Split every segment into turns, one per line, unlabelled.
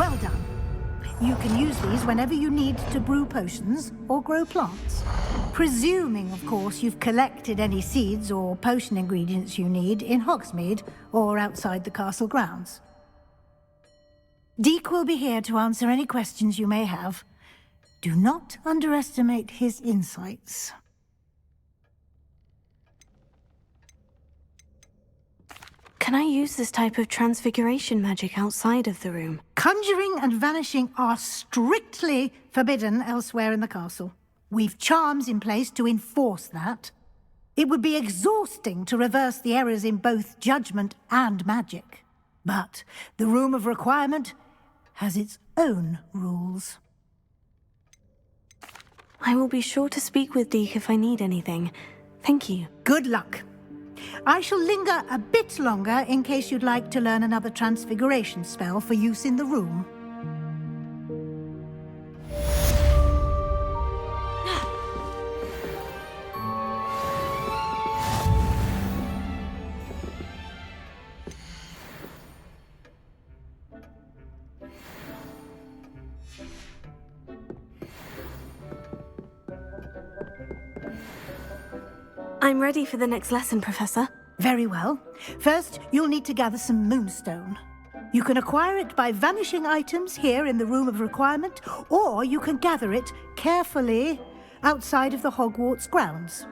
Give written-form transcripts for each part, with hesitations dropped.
Well done. You can use these whenever you need to brew potions or grow plants. Presuming, of course, you've collected any seeds or potion ingredients you need in Hogsmeade or outside the castle grounds. Deke will be here to answer any questions you may have. Do not underestimate his insights.
Can I use this type of transfiguration magic outside of the room?
Conjuring and vanishing are strictly forbidden elsewhere in the castle. We've charms in place to enforce that. It would be exhausting to reverse the errors in both judgment and magic. But the Room of Requirement has its own rules.
I will be sure to speak with Deke if I need anything. Thank you.
Good luck. I shall linger a bit longer in case you'd like to learn another transfiguration spell for use in the room.
I'm ready for the next lesson, Professor.
Very well. First, you'll need to gather some moonstone. You can acquire it by vanishing items here in the Room of Requirement, or you can gather it carefully outside of the Hogwarts grounds.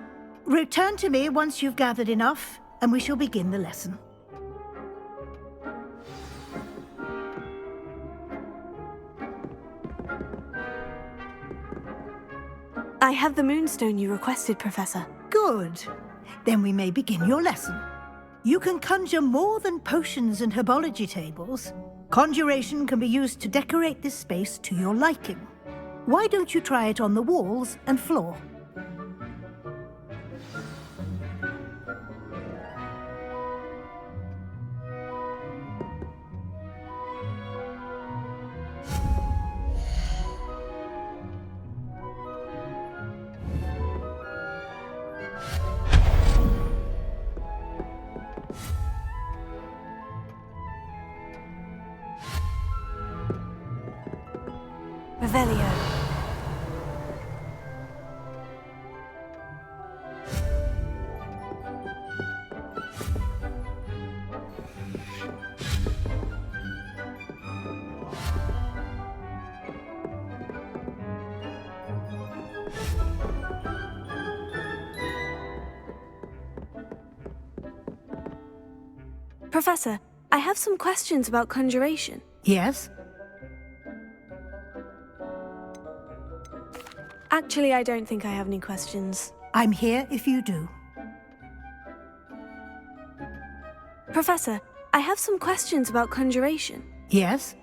Return to me once you've gathered enough, and we shall begin the lesson.
I have the moonstone you requested, Professor.
Good. Then we may begin your lesson. You can conjure more than potions and herbology tables. Conjuration can be used to decorate this space to your liking. Why don't you try it on the walls and floor?
Revelio. Professor, I have some questions about conjuration.
Yes?
Actually, I don't think I have any questions.
I'm here if you do.
Professor, I have some questions about conjuration.
Yes?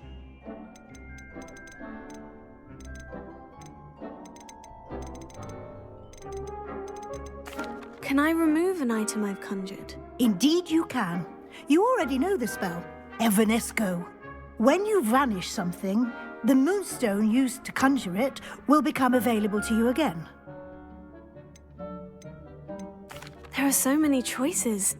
Can I remove an item I've conjured?
Indeed you can. You already know the spell, Evanesco. When you vanish something, the moonstone used to conjure it will become available to you again.
There are so many choices.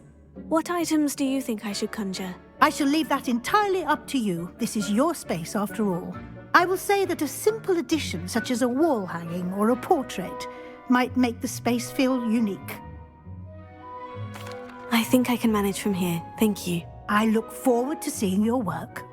What items do you think I should conjure?
I shall leave that entirely up to you. This is your space after all. I will say that a simple addition such as a wall hanging or a portrait might make the space feel unique.
I think I can manage from here, thank you.
I look forward to seeing your work.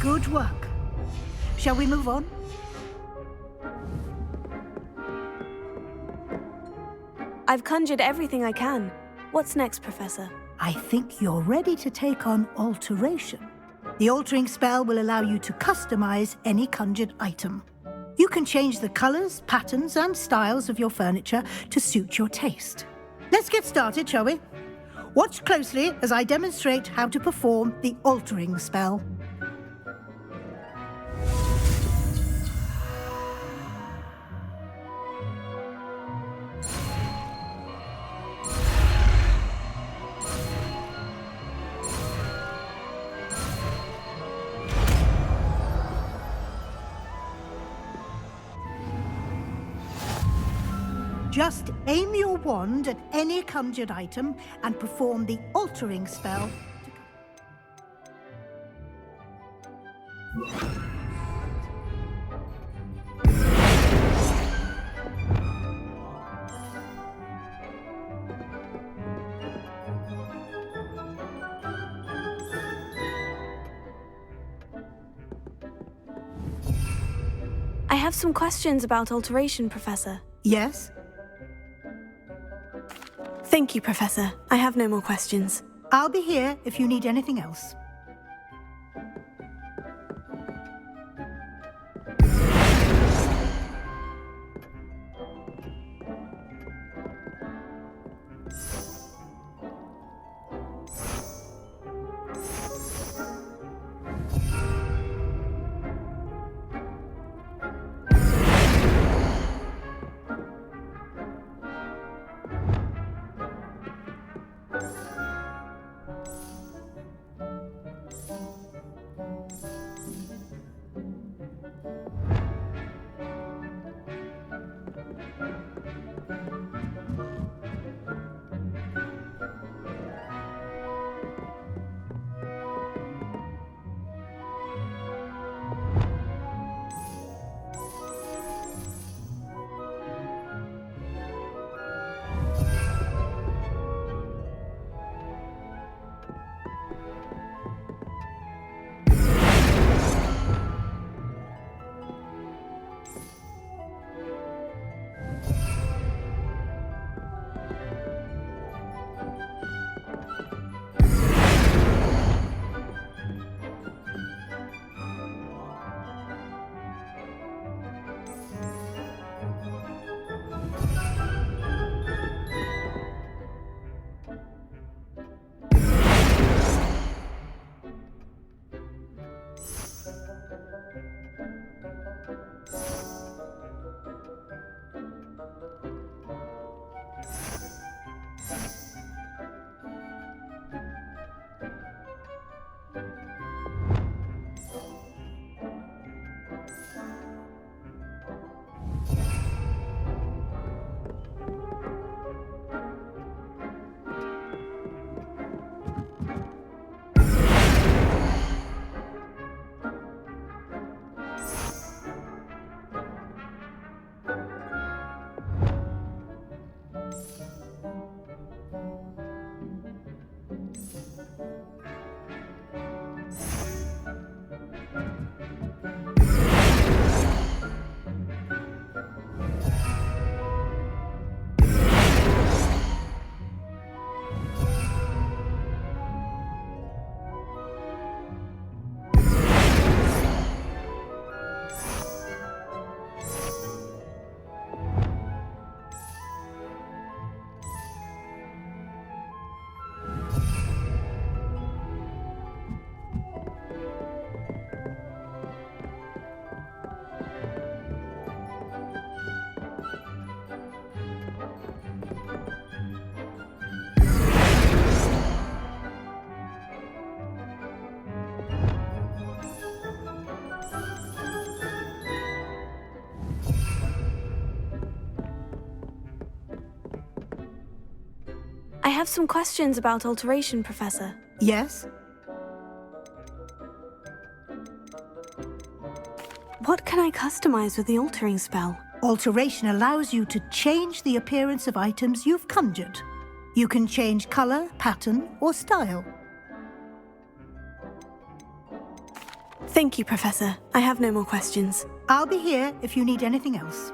Good work. Shall we move on?
I've conjured everything I can. What's next, Professor?
I think you're ready to take on alteration. The altering spell will allow you to customize any conjured item. You can change the colors, patterns, and styles of your furniture to suit your taste. Let's get started, shall we? Watch closely as I demonstrate how to perform the altering spell. Just aim your wand at any conjured item and perform the altering spell.
I have some questions about alteration, Professor.
Yes?
Thank you, Professor. I have no more questions.
I'll be here if you need anything else.
I have some questions about alteration, Professor.
Yes?
What can I customize with the altering spell?
Alteration allows you to change the appearance of items you've conjured. You can change color, pattern, or style.
Thank you, Professor. I have no more questions.
I'll be here if you need anything else.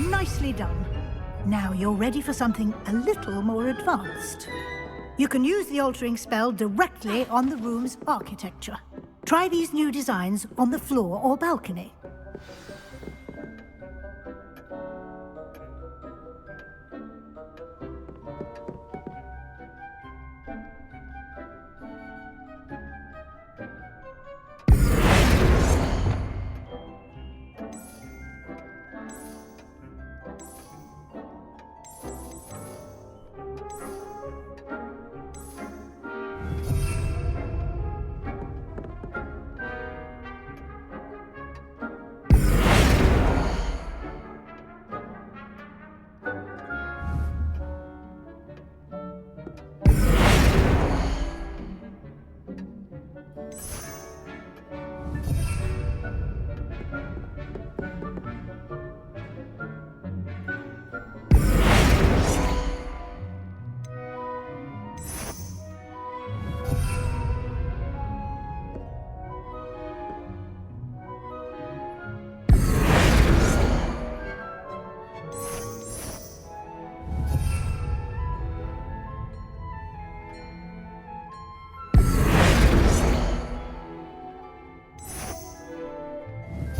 Nicely done. Now you're ready for something a little more advanced. You can use the altering spell directly on the room's architecture. Try these new designs on the floor or balcony.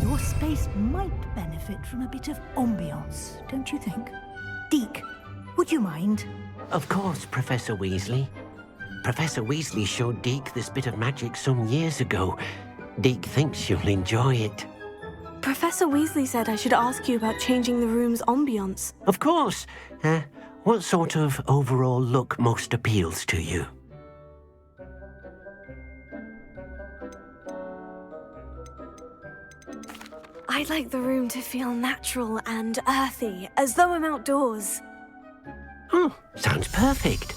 Your space might benefit from a bit of ambiance, don't you think? Deke, would you mind?
Of course, Professor Weasley. Professor Weasley showed Deke this bit of magic some years ago. Deke thinks you'll enjoy it.
Professor Weasley said I should ask you about changing the room's ambiance.
Of course. What sort of overall look most appeals to you?
I'd like the room to feel natural and earthy, as though I'm outdoors.
Oh, sounds perfect.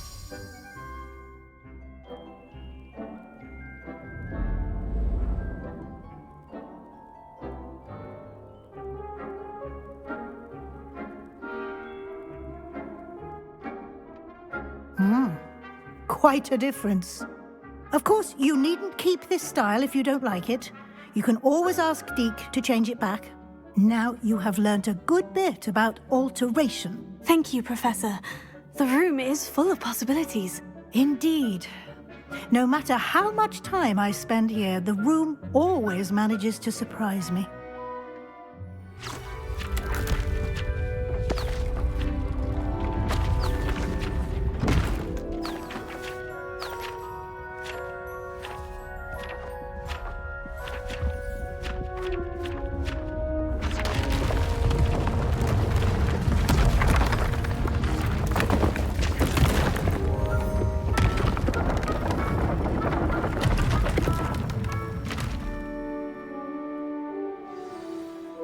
quite a difference. Of course, you needn't keep this style if you don't like it. You can always ask Deke to change it back. Now you have learnt a good bit about alteration.
Thank you, Professor. The room is full of possibilities.
Indeed. No matter how much time I spend here, the room always manages to surprise me.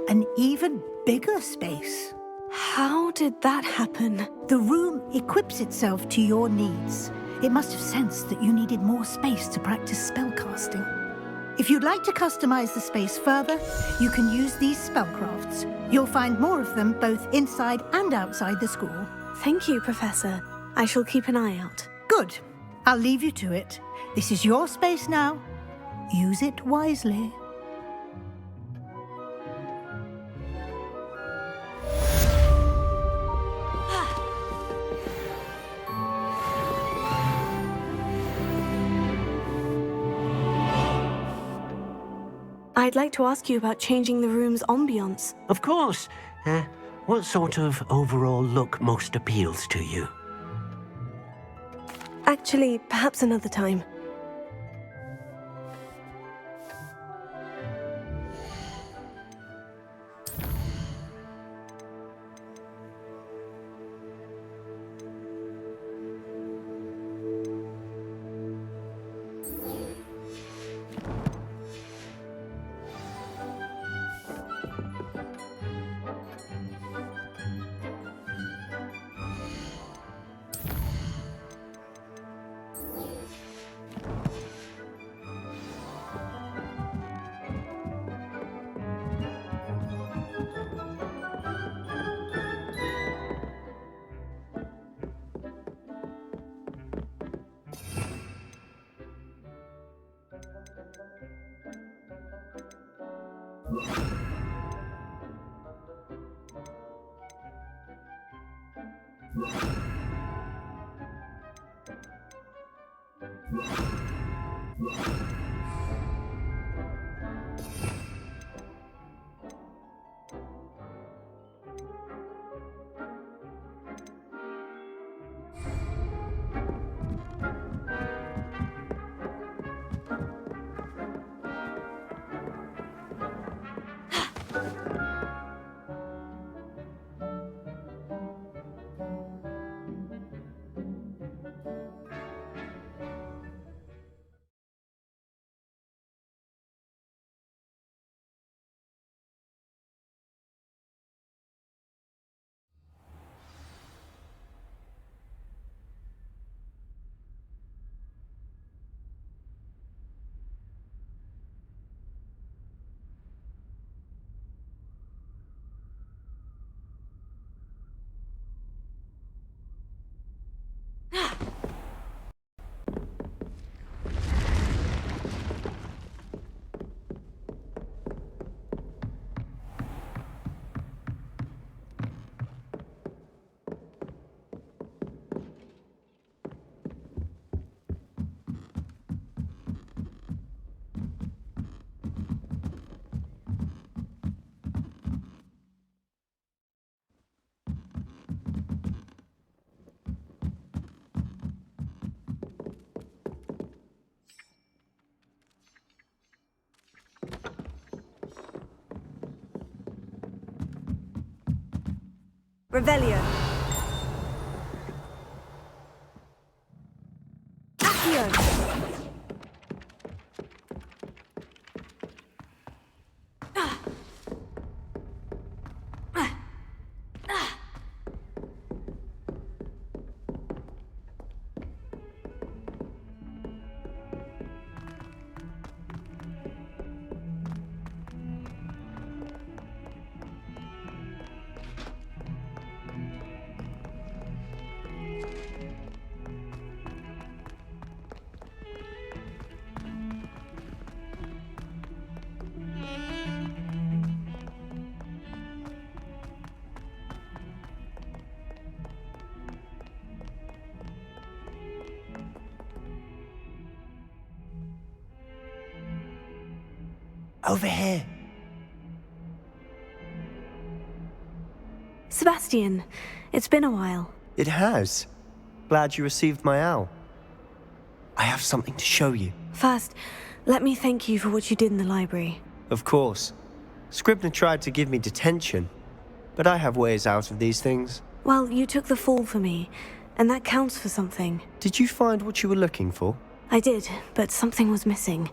An even bigger space.
How did that happen?
The room equips itself to your needs. It must have sensed that you needed more space to practice spellcasting. If you'd like to customize the space further, you can use these spellcrafts. You'll find more of them both inside and outside the school.
Thank you, Professor. I shall keep an eye out.
Good. I'll leave you to it. This is your space now. Use it wisely.
I'd like to ask you about changing the room's ambiance.
Of course. What sort of overall look most appeals to you?
Actually, perhaps another time. Revelio. Accio.
Over here.
Sebastian, it's been a while.
It has. Glad you received my owl. I have something to show you.
First, let me thank you for what you did in the library.
Of course. Scribner tried to give me detention, but I have ways out of these things.
Well, you took the fall for me, and that counts for something.
Did you find what you were looking for?
I did, but something was missing.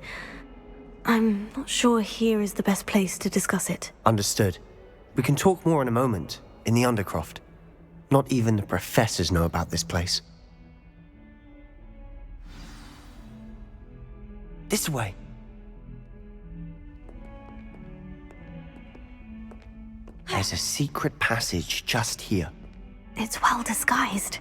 I'm not sure here is the best place to discuss it.
Understood. We can talk more in a moment, in the Undercroft. Not even the professors know about this place. This way. There's a secret passage just here.
It's well disguised.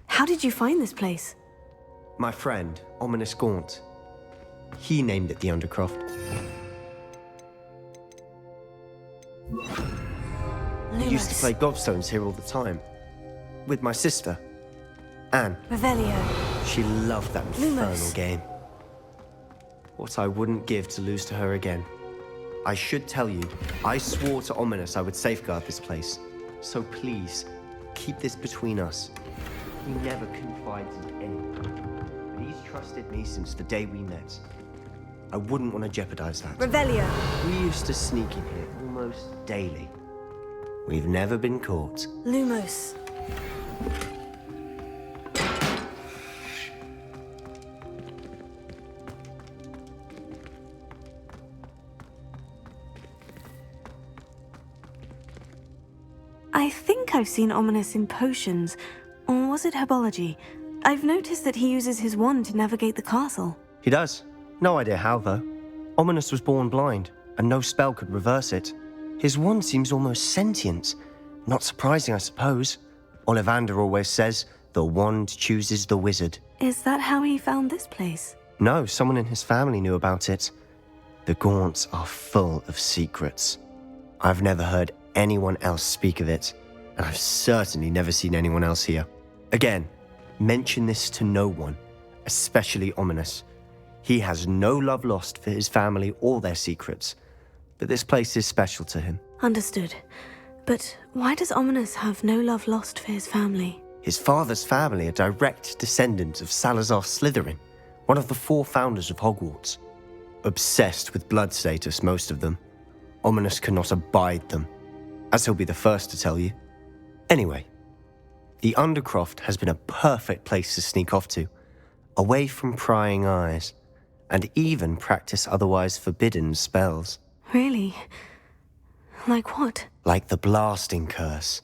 How did you find this place?
My friend, Ominous Gaunt. He named it the Undercroft. I used to play gobstones here all the time. With my sister, Anne.
Revelio.
She loved that infernal
Lumos.
game. What I wouldn't give to lose to her again. I should tell you, I swore to Ominous I would safeguard this place. So please, keep this between us. He never confided in anyone. But he's trusted me since the day we met. I wouldn't want to jeopardize that.
Revelio.
We used to sneak in here almost daily. We've never been caught.
Lumos. I think I've seen Ominous in potions. Or was it herbology? I've noticed that he uses his wand to navigate the castle.
He does. No idea how, though. Ominous was born blind, and no spell could reverse it. His wand seems almost sentient. Not surprising, I suppose. Ollivander always says, the wand chooses the wizard.
Is that how he found this place?
No, someone in his family knew about it. The Gaunts are full of secrets. I've never heard anyone else speak of it, and I've certainly never seen anyone else here. Again, mention this to no one, especially Ominous. He has no love lost for his family or their secrets, but this place is special to him.
Understood. But why does Ominous have no love lost for his family?
His father's family are direct descendants of Salazar Slytherin, one of the 4 founders of Hogwarts. Obsessed with blood status, most of them. Ominous cannot abide them, as he'll be the first to tell you. Anyway, the Undercroft has been a perfect place to sneak off to, away from prying eyes, and even practice otherwise forbidden spells.
Really? Like what?
Like the blasting curse.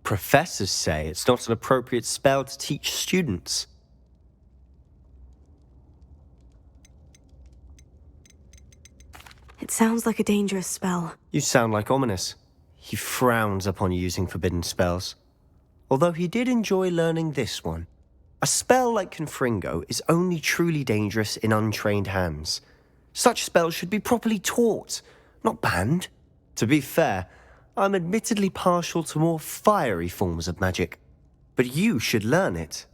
Professors say it's not an appropriate spell to teach students.
It sounds like a dangerous spell.
You sound like Ominous. He frowns upon using forbidden spells. Although he did enjoy learning this one. A spell like Confringo is only truly dangerous in untrained hands. Such spells should be properly taught, not banned. To be fair, I'm admittedly partial to more fiery forms of magic. But you should learn it.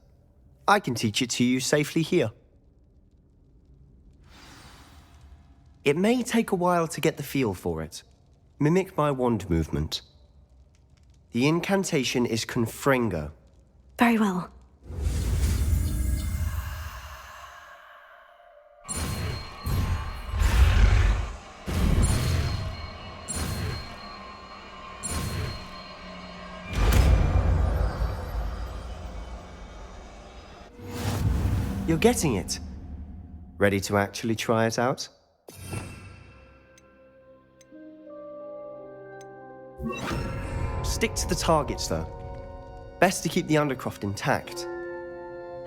I can teach it to you safely here. It may take a while to get the feel for it. Mimic my wand movement. The incantation is Confringo.
Very well.
You're getting it. Ready to actually try it out? Stick to the targets, though. Best to keep the Undercroft intact.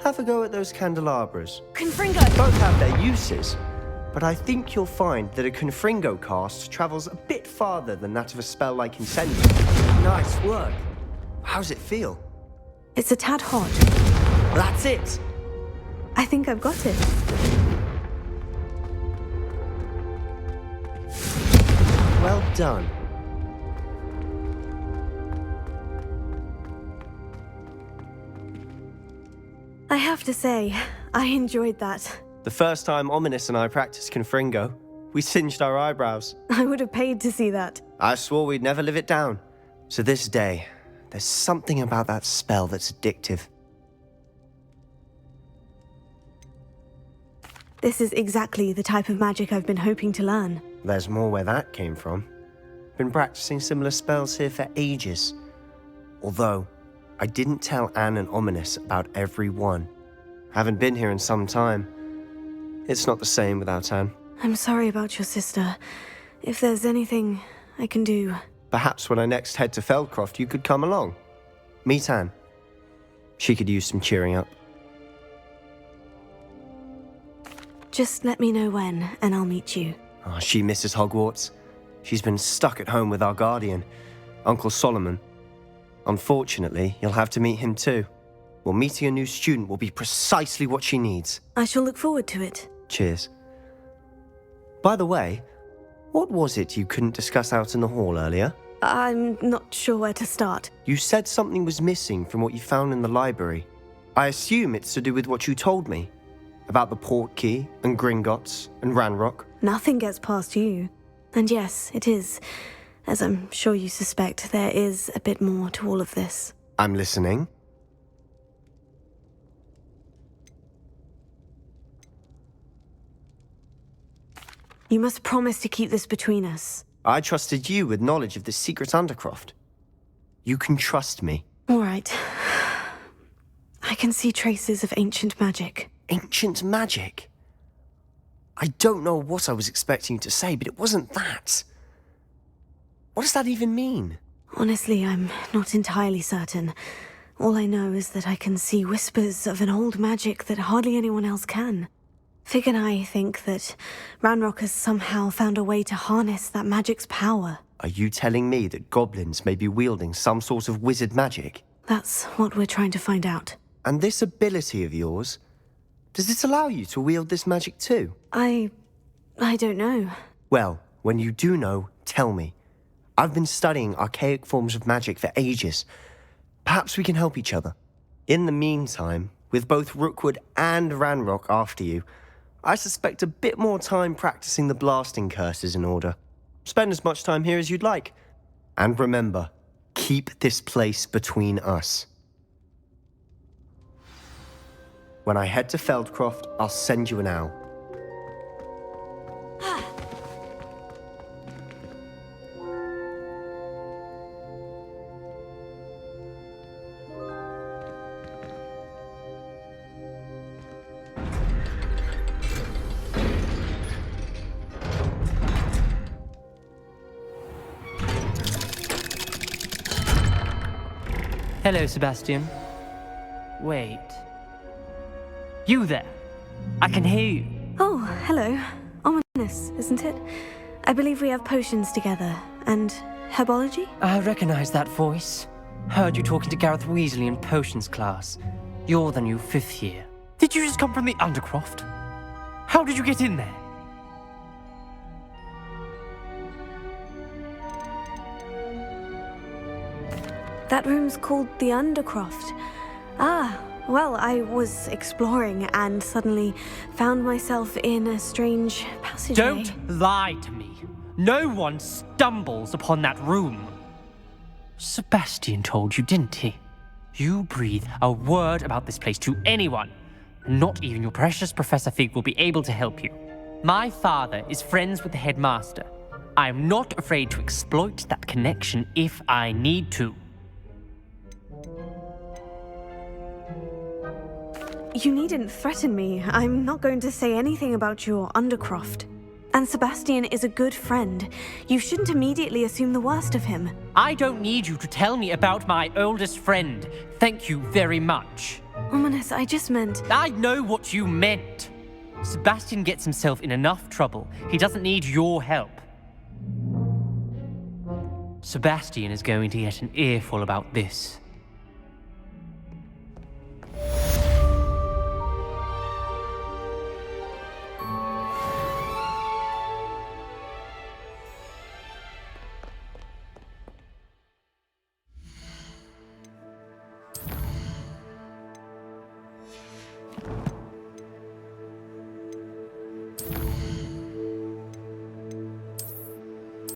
Have a go at those candelabras.
Confringo!
Both have their uses, but I think you'll find that a Confringo cast travels a bit farther than that of a spell like Incendio. Nice work. How's it feel?
It's a tad hot.
That's it!
I think I've got it.
Well done.
I have to say, I enjoyed that.
The first time Ominous and I practiced Confringo, we singed our eyebrows.
I would have paid to see that.
I swore we'd never live it down. So this day, there's something about that spell that's addictive.
This is exactly the type of magic I've been hoping to learn.
There's more where that came from. Been practicing similar spells here for ages. Although, I didn't tell Anne and Ominous about every one. Haven't been here in some time. It's not the same without Anne.
I'm sorry about your sister. If there's anything I can do...
Perhaps when I next head to Feldcroft, you could come along. Meet Anne. She could use some cheering up.
Just let me know when, and I'll meet you.
Oh, she misses Hogwarts. She's been stuck at home with our guardian, Uncle Solomon. Unfortunately, you'll have to meet him too. Well, meeting a new student will be precisely what she needs.
I shall look forward to it.
Cheers. By the way, what was it you couldn't discuss out in the hall earlier?
I'm not sure where to start.
You said something was missing from what you found in the library. I assume it's to do with what you told me. About the Portkey, and Gringotts, and Ranrock.
Nothing gets past you. And yes, it is. As I'm sure you suspect, there is a bit more to all of this.
I'm listening.
You must promise to keep this between us.
I trusted you with knowledge of the secret Undercroft. You can trust me.
All right. I can see traces of ancient magic.
Ancient magic? I don't know what I was expecting you to say, but it wasn't that. What does that even mean?
Honestly, I'm not entirely certain. All I know is that I can see whispers of an old magic that hardly anyone else can. Fig and I think that Ranrock has somehow found a way to harness that magic's power.
Are you telling me that goblins may be wielding some sort of wizard magic?
That's what we're trying to find out.
And this ability of yours, does it allow you to wield this magic too?
I don't know.
Well, when you do know, tell me. I've been studying archaic forms of magic for ages. Perhaps we can help each other. In the meantime, with both Rookwood and Ranrock after you, I suspect a bit more time practicing the blasting curses in order. Spend as much time here as you'd like. And remember, keep this place between us. When I head to Feldcroft, I'll send you an owl.
Hello, Sebastian. Wait. You there? I can hear you.
Oh, hello. Ominous, isn't it? I believe we have potions together. And herbology?
I recognize that voice. Heard you talking to Gareth Weasley in potions class. You're the new 5th year. Did you just come from the Undercroft? How did you get in there?
That room's called the Undercroft. Ah, well, I was exploring and suddenly found myself in a strange passageway.
Don't lie to me. No one stumbles upon that room. Sebastian told you, didn't he? You breathe a word about this place to anyone. Not even your precious Professor Fig will be able to help you. My father is friends with the headmaster. I am not afraid to exploit that connection if I need to.
You needn't threaten me. I'm not going to say anything about your Undercroft. And Sebastian is a good friend. You shouldn't immediately assume the worst of him.
I don't need you to tell me about my oldest friend. Thank you very much.
Ominous, I just meant...
I know what you meant. Sebastian gets himself in enough trouble. He doesn't need your help. Sebastian is going to get an earful about this.